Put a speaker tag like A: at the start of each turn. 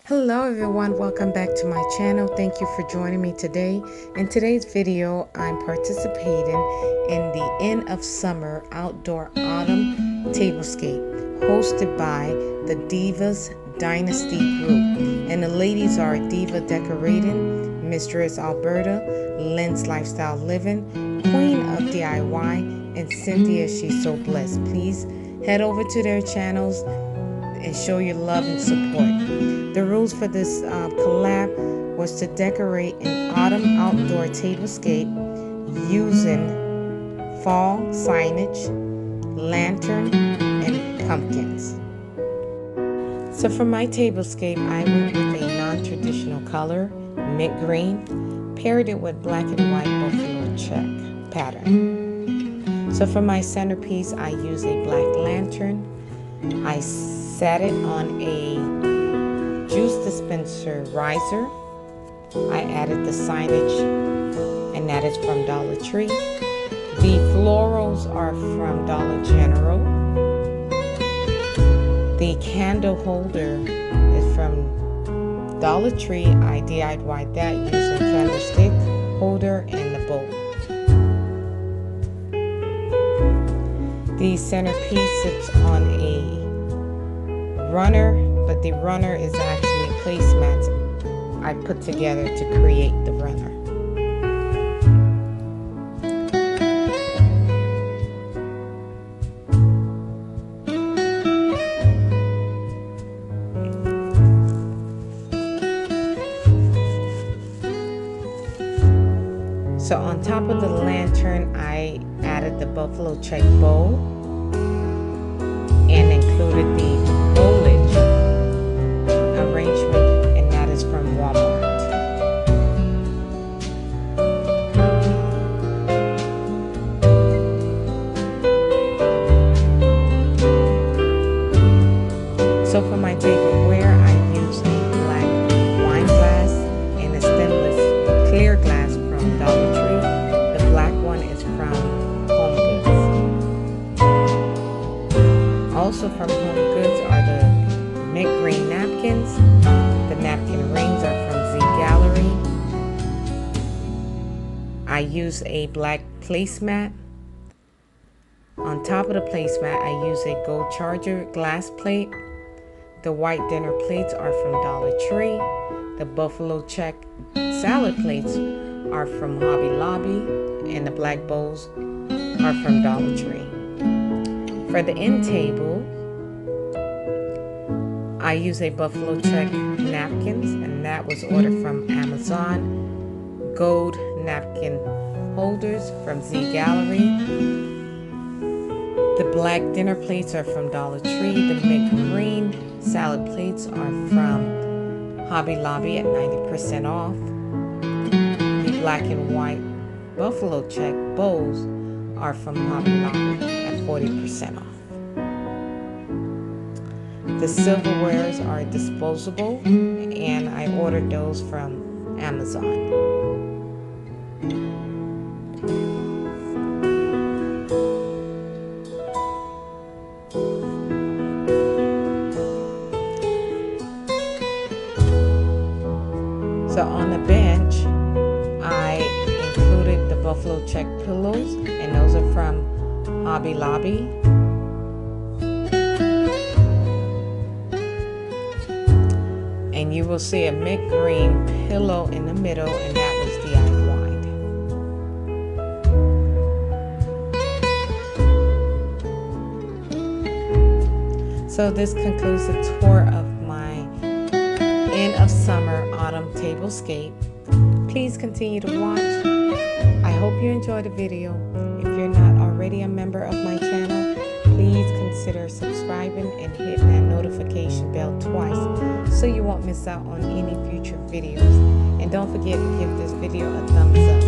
A: Hello everyone, welcome back to my channel. Thank you for joining me today. In today's video, I'm participating in the End of Summer Outdoor Autumn Tablescape hosted by the Divas Dynasty Group. And the ladies are Diva Decorating, Mistress Alberta, Lynn's Lifestyle Living, Queen of DIY, and Cynthia She's So Blessed. Please head over to their channels and show your love and support. The rules for this collab was to decorate an autumn outdoor tablescape using fall signage, lantern, and pumpkins. So for my tablescape, I went with a non-traditional color, mint green, paired it with black and white buffalo check pattern. So for my centerpiece, I used a black lantern. I sat it on a juice dispenser riser. I added the signage, and that is from Dollar Tree. The florals are from Dollar General. The candle holder is from Dollar Tree. I DIY'd that using candlestick holder and the bowl. The centerpiece sits on a runner, but the runner is actually placemats I put together to create the runner. So on top of the lantern, I added the buffalo check bowl and included the foliage arrangement, and that is from Walmart. So for my tableware, I used a black wine glass and a stainless clear glass from Dollar Tree. The black one is from Home Goods. Also from Home Goods are the mint green napkins. The napkin rings are from Z Gallery. I use a black placemat. On top of the placemat, I use a gold charger glass plate. The white dinner plates are from Dollar Tree. The buffalo check salad plates are from Hobby Lobby, and the black bowls are from Dollar Tree. For the end table, I use a buffalo check napkins, and that was ordered from Amazon. Gold napkin holders from Z Gallery. The black dinner plates are from Dollar Tree. The mint green salad plates are from Hobby Lobby at 90% off. The black and white buffalo check bowls are from Hobby Lobby at 40% off. The silverwares are disposable, and I ordered those from Amazon. So on the bench, I included the buffalo check pillows, and those are from Hobby Lobby. And you will see a mint green pillow in the middle, and that was DIY'd. So this concludes the tour of my End of Summer Autumn Tablescape. Please continue to watch. I hope you enjoyed the video. If you're not already a member of my channel, please consider subscribing and hit that notification bell twice so you won't miss out on any future videos. And don't forget to give this video a thumbs up.